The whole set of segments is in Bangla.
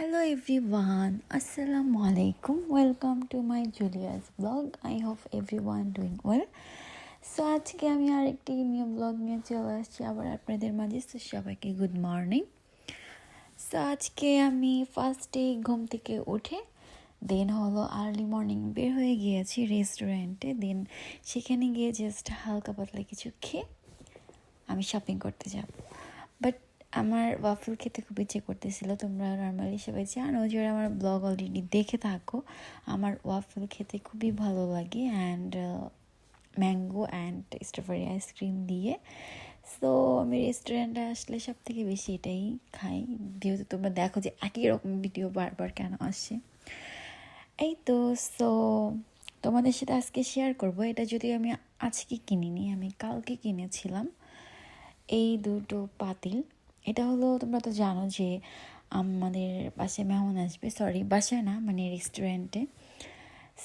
Hello everyone, Assalamu alaikum. Welcome to my Julia's vlog. I hope everyone doing well. So আজকে আমি আরেকটি নিউ ব্লগ নিয়ে চলে আসছি আবার আপনাদের মাঝে। সো সবাইকে গুড মর্নিং। সো আজকে আমি ফার্স্টে ঘুম থেকে উঠে দেন হলো আর্লি মর্নিং বের হয়ে গিয়েছি রেস্টুরেন্টে। দেন সেখানে গিয়ে জাস্ট হালকা পাতলা কিছু খেয়ে আমি শপিং করতে যাব। বাট আমার ওয়াফেল খেতে খুব ইচ্ছে করতেছিল। তোমরা নর্মালি সবাই জানো, যারা আমার ব্লগ অলরেডি দেখে থাকো, আমার ওয়াফেল খেতে খুবই ভালো লাগে and mango and strawberry ice cream দিয়ে। সো আমি রেস্টুরেন্টে আসলে সব থেকে বেশি এটাই খাই, যেহেতু তোমরা দেখো যে একই রকম ভিডিও বারবার কেন আসে। এই তো সো তোমাদের সাথে আজকে শেয়ার করব। এটা যদিও আমি আজকে কিনিনি, আমি কালকে কিনেছিলাম এই দুটো পাতিল। এটা হলো, তোমরা তো জানো যে আমাদের বাসায় মেহমান আসবে, সরি বাসায় না মানে রেস্টুরেন্টে।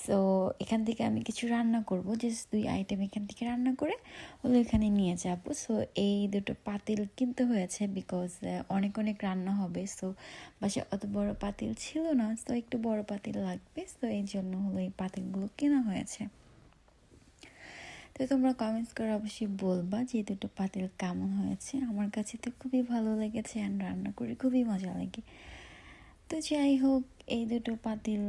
সো এখান থেকে আমি কিছু রান্না করব, জাস্ট 2 আইটেম এখান থেকে রান্না করে হলো এখানে নিয়ে যাব। সো এই দুটো পাতিল কিনতে হয়েছে বিকজ অনেক অনেক রান্না হবে। সো বাসায় অত বড় পাতিল ছিল না, সো একটু বড় পাতিল লাগবে। সো এই জন্য হলো এই পাতিলগুলো কেনা হয়েছে। তো তোমরা কমেন্টস করে অবশ্যই বলবা যে দুটো পাতিল কেমন হয়েছে। আমার কাছে তো খুবই ভালো লেগেছে অ্যান্ড রান্না করে খুবই মজা লাগে। তো যাই হোক, এই দুটো পাতিল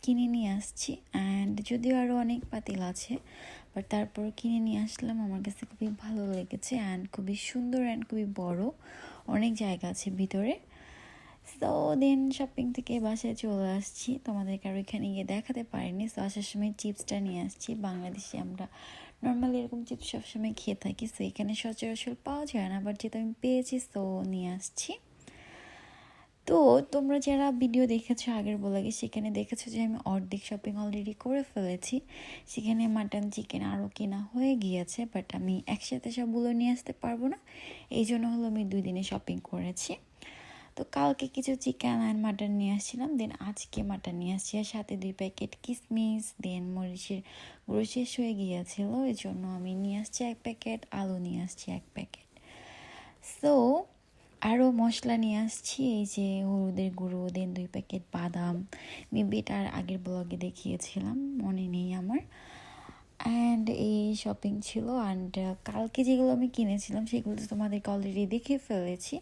কিনে নিয়ে আসছি অ্যান্ড যদিও আরও অনেক পাতিল আছে, বাট তারপর কিনে নিয়ে আসলাম। আমার কাছে খুবই ভালো লেগেছে অ্যান্ড খুবই সুন্দর অ্যান্ড খুবই বড়, অনেক জায়গা আছে ভিতরে। সো দেন শপিং থেকে বাসায় চলে আসছি, তোমাদেরকে আর ওইখানে গিয়ে দেখাতে পারিনি। সো আসার সময় চিপসটা নিয়ে আসছি। বাংলাদেশে আমরা নর্মালি এরকম চিপস সবসময় খেয়ে থাকি, সো এখানে সচরাচর পাওয়া যায় না, বাট যেটা আমি পেয়েছি সো নিয়ে আসছি। তো তোমরা যারা ভিডিও দেখেছো আগের ব্লগে, সেখানে দেখেছো যে আমি অর্ধেক শপিং অলরেডি করে ফেলেছি। সেখানে মাটন চিকেন আরও কেনা হয়ে গিয়েছে, বাট আমি একসাথে সবগুলো নিয়ে আসতে পারবো না, এই জন্য হলো আমি 2 দিনে শপিং করেছি। তো কালকে কিছু চিকেন অ্যান্ড মাটন নিয়ে আসছিলাম, দেন আজকে মাটন নিয়ে আসছি, আর সাথে 2 প্যাকেট কিশমিশ, দেন মরিচের গুঁড়ো শেষ হয়ে গিয়েছিলো, এই জন্য আমি নিয়ে আসছি 1 প্যাকেট, আলু নিয়ে আসছি 1 প্যাকেট। সো আরও মশলা নিয়ে আসছি, এই যে হলুদের গুঁড়ো, দেন 2 প্যাকেট বাদাম। মেবি এটার আগের ব্লগে দেখিয়েছিলাম, মনে নেই আমার। অ্যান্ড এই শপিং ছিল। অ্যান্ড কালকে যেগুলো আমি কিনেছিলাম সেগুলো তো তোমাদেরকে অলরেডি দেখে ফেলেছি।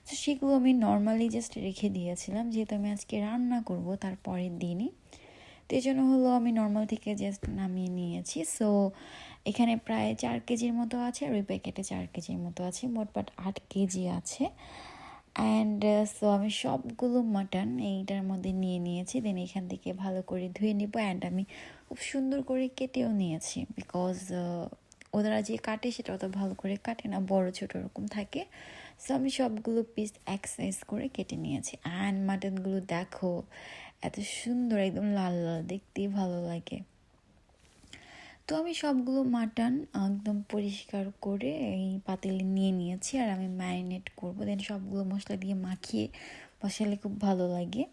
তো সেগুলো আমি নর্মালি জাস্ট রেখে দিয়েছিলাম, যেহেতু আমি আজকে রান্না করব তার পরের দিনই। তো এই জন্য হলো আমি নর্মাল থেকে জাস্ট নামিয়ে নিয়েছি। সো এখানে প্রায় 4 কেজির মতো আছে, আর ওই প্যাকেটে 4 কেজির মতো আছে, মোটমাট 8 কেজি আছে। অ্যান্ড সো আমি সবগুলো মাটন এইটার মধ্যে নিয়ে নিয়েছি। দেন এখান থেকে ভালো করে ধুয়ে নিব অ্যান্ড আমি খুব সুন্দর করে কেটেও নিয়েছি, বিকজ ওরা যে কাটে সেটা অত ভালো করে কাটে না, বড় ছোটো এরকম থাকে। সো আমি সবগুলো পিস এক সাইজ করে কেটে নিয়েছি। অ্যান্ড মাটনগুলো দেখো এত সুন্দর, একদম লাল লাল, দেখতেই ভালো লাগে। তো আমি সবগুলো মাটন একদম পরিষ্কার করে এই পাতিলে নিয়ে নিয়েছি, আর আমি ম্যারিনেট করবো। দেন সবগুলো মশলা দিয়ে মাখিয়ে বসালে খুব ভালো লাগে।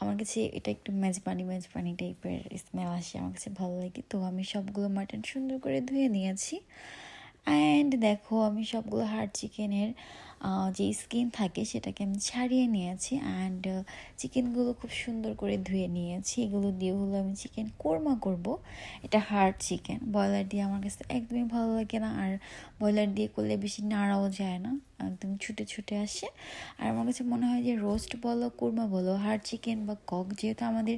আমার কাছে এটা একটু মেজবানি টাইপের স্মেল আসে, আমার কাছে ভালো লাগে। তো আমি সবগুলো মাটন সুন্দর করে ধুয়ে নিয়েছি। অ্যান্ড দেখো আমি সবগুলো হার্ড চিকেনের যে স্কিন থাকে সেটাকে আমি ছাড়িয়ে নিয়েছি। অ্যান্ড চিকেনগুলো খুব সুন্দর করে ধুয়ে নিয়েছি। এগুলো দিয়ে হলো আমি চিকেন কোরমা করব। এটা হার্ড চিকেন, ব্রয়লার দিয়ে আমার কাছে একদমই ভালো লাগে না, আর ব্রয়লার দিয়ে করলে বেশি নাড়াও যায় না, একদম ছুটে ছুটে আসে। আর আমার কাছে মনে হয় যে রোস্ট বলো কোরমা বলো, হার্ড চিকেন বা কক, যেহেতু আমাদের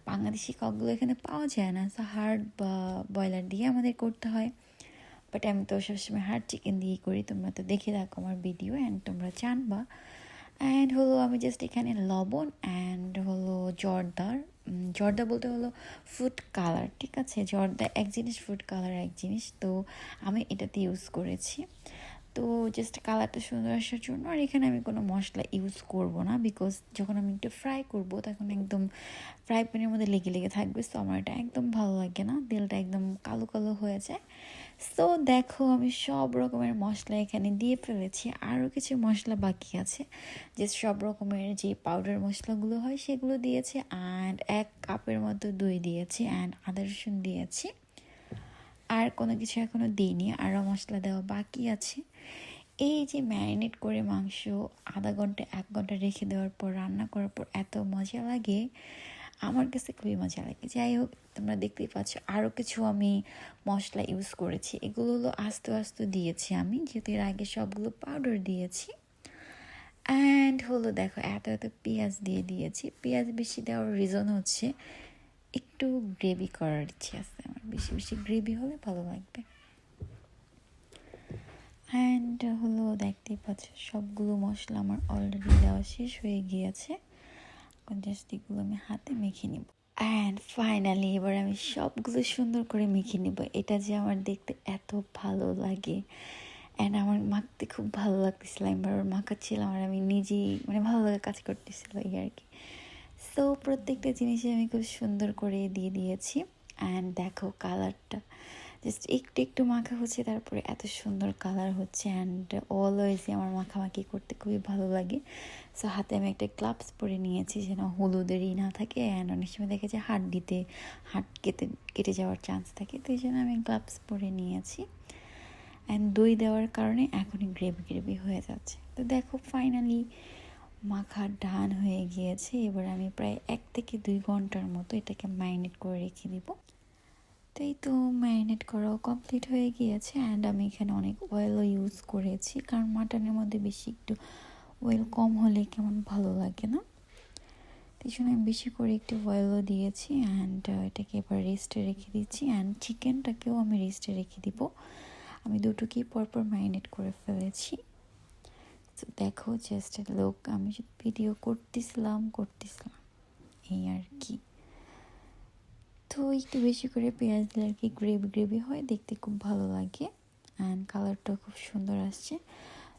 বাংলাদেশি ককগুলো এখানে পাওয়া যায় না, তো হার্ড বা ব্রয়লার দিয়ে আমাদের করতে হয়। বাট আমি তো সবসময় হার্ড চিকেন দিয়েই করি, তোমরা তো দেখে রাখো আমার ভিডিও অ্যান্ড তোমরা জানবা। অ্যান্ড হলো আমি জাস্ট এখানে লবণ অ্যান্ড হলো জর্দা বলতে হলো ফুড কালার, ঠিক আছে? জর্দা এক জিনিস, ফুড কালার এক জিনিস, তো আমি এটাতে ইউজ করেছি। তো জাস্ট কালারটা সুন্দর আসার জন্য। আর এখানে আমি কোনো মশলা ইউজ করব না, বিকজ যখন আমি একটু ফ্রাই করব তখন একদম ফ্রাই প্যানের মধ্যে লেগে লেগে থাকবে, সো আমার এটা একদম ভালো লাগে না, তেলটা একদম কালো কালো হয়ে যায়। সো দেখো আমি সব রকমের মশলা এখানে দিয়ে ফেলেছি, আরও কিছু মশলা বাকি আছে, যে সব রকমের যে পাউডার মশলাগুলো হয় সেগুলো দিয়েছি। অ্যান্ড 1 কাপের মতো দই দিয়েছি অ্যান্ড আদা রসুন দিয়েছি। আর কোনো কিছু এখনও দিইনি, আরও মশলা দেওয়া বাকি আছে। এই যে ম্যারিনেট করে মাংস আধা ঘন্টা 1 ঘন্টা রেখে দেওয়ার পর রান্না করার পর এত মজা লাগে, আমার কাছে খুবই মজা লাগে। যাই হোক, তোমরা দেখতেই পাচ্ছ আরও কিছু আমি মশলা ইউজ করেছি। এগুলো হলো আস্তে আস্তে দিয়েছি আমি, যেহেতু এর আগে সবগুলো পাউডার দিয়েছি। অ্যান্ড হলো দেখো এত এত পেঁয়াজ দিয়েছি। পেঁয়াজ বেশি দেওয়ার রিজন হচ্ছে একটু গ্রেভি করার ইচ্ছে আছে আমার, বেশি বেশি গ্রেভি হলে ভালো লাগবে। অ্যান্ড হলো দেখতেই পাচ্ছ সবগুলো মশলা আমার অলরেডি দেওয়া শেষ হয়ে গিয়েছে। এখন জাস্ট এগুলো আমি হাতে মেখে নিব। অ্যান্ড ফাইনালি এবার আমি সবগুলো সুন্দর করে মেখে নেব। এটা যে আমার দেখতে এত ভালো লাগে, অ্যান্ড আমার মাখতে খুব ভালো লাগতেছিল। আমি বারবার মাখাচ্ছিলাম আর আমি নিজেই মানে ভালো লাগে কাজ করতেছিল এই আর কি। সো প্রত্যেকটা জিনিসই আমি খুব সুন্দর করে দিয়েছি। অ্যান্ড দেখো কালারটা জাস্ট একটু একটু মাখা হচ্ছে, তারপরে এত সুন্দর কালার হচ্ছে। অ্যান্ড অলওয়েজই আমার মাখামাখি করতে খুবই ভালো লাগে। সো হাতে আমি একটা গ্লাভস পরে নিয়েছি যেন হলুদেরই না থাকে। অ্যান্ড অনেক সময় দেখে যে হাত কেটে যাওয়ার চান্স থাকে, তো এই জন্য আমি গ্লাভস পরে নিয়েছি। অ্যান্ড দই দেওয়ার কারণে এখনই গ্রেভি হয়ে যাচ্ছে। তো দেখো ফাইনালি মাখা ডান হয়ে গিয়েছে। এবার আমি প্রায় 1 থেকে 2 ঘন্টার মতো এটাকে ম্যারিনেট করে রেখে দিব। তো এই তো ম্যারিনেট করাও কমপ্লিট হয়ে গিয়েছে। অ্যান্ড আমি এখানে অনেক অয়েলও ইউজ করেছি, কারণ মাটনের মধ্যে বেশি একটু অয়েল কম হলে কেমন ভালো লাগে না, এই জন্য আমি বেশি করে একটু অয়েলও দিয়েছি। অ্যান্ড এটাকে এবার রেস্টে রেখে দিচ্ছি। অ্যান্ড চিকেনটাকেও আমি রেস্টে রেখে দিব। আমি দুটোকেই পরপর ম্যারিনেট করে ফেলেছি। তো দেখো জাস্ট লোক, আমি ভিডিও করতেছিলাম এই আর কি। তো একটু বেশি করে পেঁয়াজ দিলে আর কি গ্রেভি হয়, দেখতে খুব ভালো লাগে। অ্যান্ড কালারটাও খুব সুন্দর আসছে।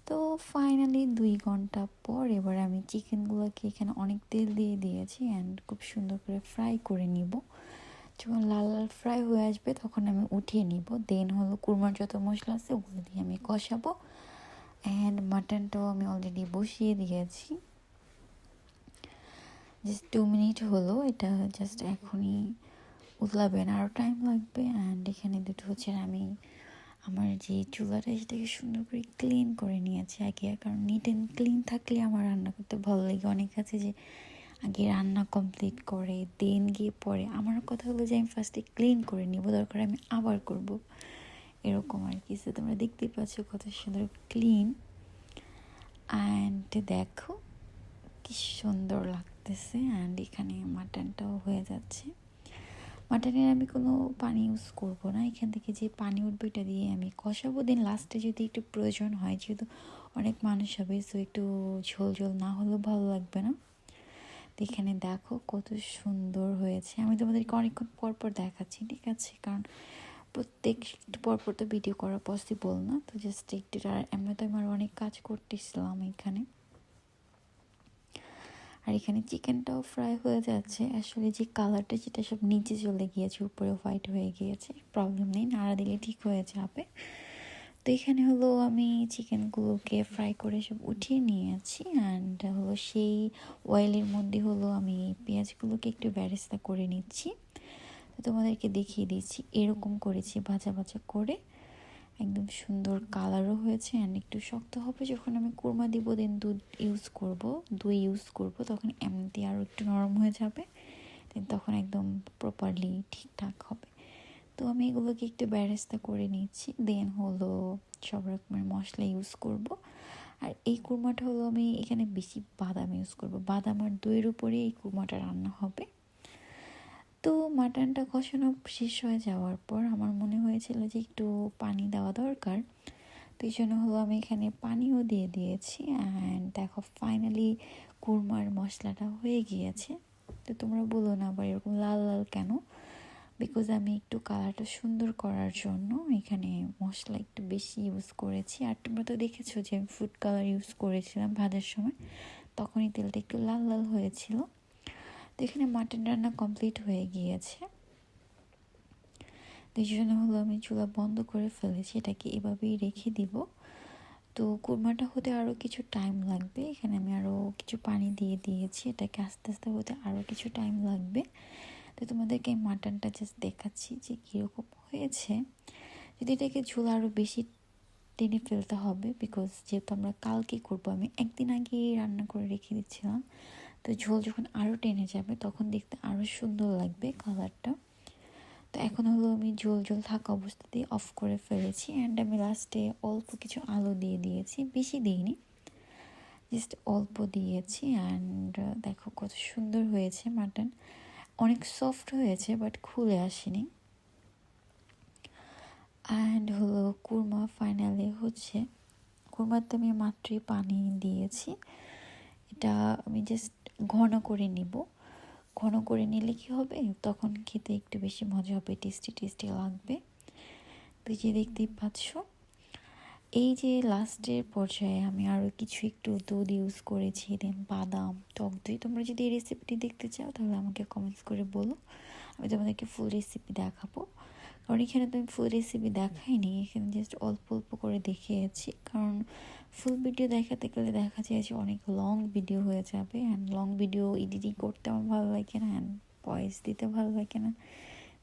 তো ফাইনালি 2 ঘন্টা পর এবার আমি চিকেনগুলোকে এখানে অনেক তেল দিয়েছি। অ্যান্ড খুব সুন্দর করে ফ্রাই করে নিব। যখন লাল লাল ফ্রাই হয়ে আসবে তখন আমি উঠিয়ে নিব। দেন হলো কুরমার যত মশলা আছে ওগুলো দিয়ে আমি কষাবো। অ্যান্ড মাটনটাও আমি অলরেডি বসিয়ে দিয়েছি। জাস্ট 2 মিনিট হলো, এটা জাস্ট এখনই উতলাবে না, আরও টাইম লাগবে। অ্যান্ড এখানে দুটো হচ্ছে আমি আমার যে চুলাটা সেটাকে সুন্দর করে ক্লিন করে নিয়েছি আগে, কারণ নিট অ্যান্ড ক্লিন থাকলে আমার রান্না করতে ভালো লাগে। অনেক আছে যে আগে রান্না কমপ্লিট করে দেন গিয়ে পরে, আমার কথা হলো যে আমি ফার্স্টে ক্লিন করে নিব, দরকার আমি আবার করব, এরকম আর কি। সো তোমরা দেখতেই পাচ্ছ কত সুন্দর ক্লিন। অ্যান্ড দেখো কি সুন্দর লাগতেছে। অ্যান্ড এখানে মাটনটাও হয়ে যাচ্ছে। মাটনের আমি কোনো পানি ইউজ করব না, এখান থেকে যে পানি উঠবে এটা দিয়ে আমি কষাবো। দেন লাস্টে যদি একটু প্রয়োজন হয়, যেহেতু অনেক মানুষ হবে, সো একটু ঝোল না হলেও ভালো লাগবে না। তো এখানে দেখো কত সুন্দর হয়েছে। আমি তোমাদেরকে অনেকক্ষণ পরপর দেখাচ্ছি, ঠিক আছে, কারণ প্রত্যেক একটু পরপর তো ভিডিও করা পসিবল না। তো জাস্ট একটু, আর এমনি তো আমার অনেক কাজ করতেছিলাম এখানে। আর এখানে চিকেনটাও ফ্রাই হয়ে যাচ্ছে। আসলে যে কালারটা যেটা সব নিচে চলে গিয়েছে, উপরে হোয়াইট হয়ে গিয়েছে, প্রবলেম নেই, নাড়া দিলে ঠিক হয়ে যাবে। তো এখানে হলো আমি চিকেনগুলোকে ফ্রাই করে সব উঠিয়ে নিয়েছি। অ্যান্ড হলো সেই অয়েলের মধ্যে হলো আমি পেঁয়াজগুলোকে একটু বেরেস্তা করে নিচ্ছি। তো তোমাদেরকে দেখিয়ে দিচ্ছি, এরকম করেছি ভাজা করে, একদম সুন্দর কালারও হয়েছে। অ্যান্ড একটু শক্ত হবে যখন আমি কোরমা দিব, দেন দই ইউজ করব, তখন এমনিতে আরও একটু নরম হয়ে যাবে, দেন তখন একদম প্রপারলি ঠিকঠাক হবে। তো আমি এগুলোকে একটু বেরেস্তা করে নিচ্ছি। দেন হলো সব রকমের মশলা ইউজ করব। আর এই কুরমাটা হলো আমি এখানে বেশি বাদাম ইউজ করব, বাদাম আর দইয়ের উপরে এই কুরমাটা রান্না হবে। তো মাটনটা কষানো শেষ হয়ে যাওয়ার পর আমার মনে হয়েছিল যে একটু পানি দেওয়া দরকার, তো এই জন্য হলো আমি এখানে পানিও দিয়েছি। অ্যান্ড দেখো ফাইনালি কুরমার মশলাটা হয়ে গিয়েছে। তো তোমরা বলো না আবার এরকম লাল লাল কেন, বিকজ আমি একটু কালারটা সুন্দর করার জন্য এখানে মশলা একটু বেশি ইউজ করেছি। আর তোমরা তো দেখেছো যে আমি ফুড কালার ইউজ করেছিলাম ভাজার সময়, তখনই তেলটা একটু লাল লাল হয়েছিল। তো এখানে মাটন রান্না কমপ্লিট হয়ে গিয়েছে, তো এই জন্য হলো আমি চুলা বন্ধ করে ফেলেছি, এটাকে এভাবেই রেখে দিব। তো কুরমাটা হতে আরও কিছু টাইম লাগবে, এখানে আমি আরও কিছু পানি দিয়েছি, এটাকে আস্তে আস্তে হতে আরও কিছু টাইম লাগবে। তো তোমাদেরকে এই মাটনটা জাস্ট দেখাচ্ছি যে কীরকম হয়েছে। যদি এটাকে ঝোল আরও বেশি টেনে ফেলতে হবে, বিকজ যেহেতু আমরা কালকে করবো। আমি একদিন আগে রান্না করে রেখে দিচ্ছিলাম, তো ঝোল যখন আরও টেনে যাবে তখন দেখতে আরও সুন্দর লাগবে কালারটা। তো এখন হলো আমি ঝোল ঝোল থাকা অবস্থাতেই অফ করে ফেলেছি। অ্যান্ড আমি লাস্টে অল্প কিছু আলু দিয়ে দিয়েছি, বেশি দিইনি, জাস্ট অল্প দিয়েছি। অ্যান্ড দেখো কত সুন্দর হয়েছে মাটন, অনেক সফট হয়েছে বাট খুলে আসেনি। অ্যান্ড হলো কুরমা ফাইনালি হচ্ছে, কুরমাতে আমি মাত্রই পানি দিয়েছি। এটা আমি জাস্ট ঘন করে নিব, ঘন করে নিলে কি হবে, তখন খেতে একটু বেশি মজা হবে, টেস্টি টেস্টি লাগবে। তো যে দেখতেই পাচ্ছ, এই যে লাস্টের পর্যায়ে আমি আরও কিছু একটু দুধ ইউজ করেছি, দেন বাদাম, টক দই। তোমরা যদি এই রেসিপিটি দেখতে চাও তাহলে আমাকে কমেন্টস করে বলো, আমি তোমাদেরকে ফুল রেসিপি দেখাবো। কারণ এখানে তো আমি ফুল রেসিপি দেখাইনি, এখানে জাস্ট অল্প অল্প করে দেখিয়েছি। কারণ ফুল ভিডিও দেখাতে গেলে দেখা যায় যে অনেক লং ভিডিও হয়ে যাবে, অ্যান্ড লং ভিডিও এডিটিং করতে আমার ভালো লাগে না, অ্যান্ড ভয়েস দিতে ভালো লাগে না,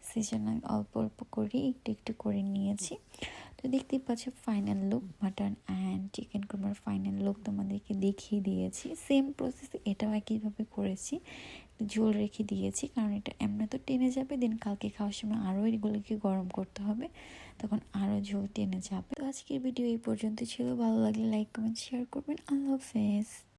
সেই জন্য আমি অল্প অল্প করে একটু একটু করে নিয়েছি। তো দেখতেই পাচ্ছ final look, mutton and chicken কুরমার ফাইনাল লুক তোমাদেরকে দেখিয়ে দিয়েছি। সেম প্রসেস এটাও একইভাবে করেছি, ঝোল রেখে দিয়েছি, কারণ এটা এমনি তো টেনে যাবে, দেন কালকে খাওয়ার সময় আরও এগুলোকে গরম করতে হবে, তখন আরও ঝোল টেনে যাবে। তো আজকের ভিডিও এই পর্যন্ত ছিল, ভালো লাগলে লাইক কমেন্ট শেয়ার করবেন। আল্লাহ হাফেজ।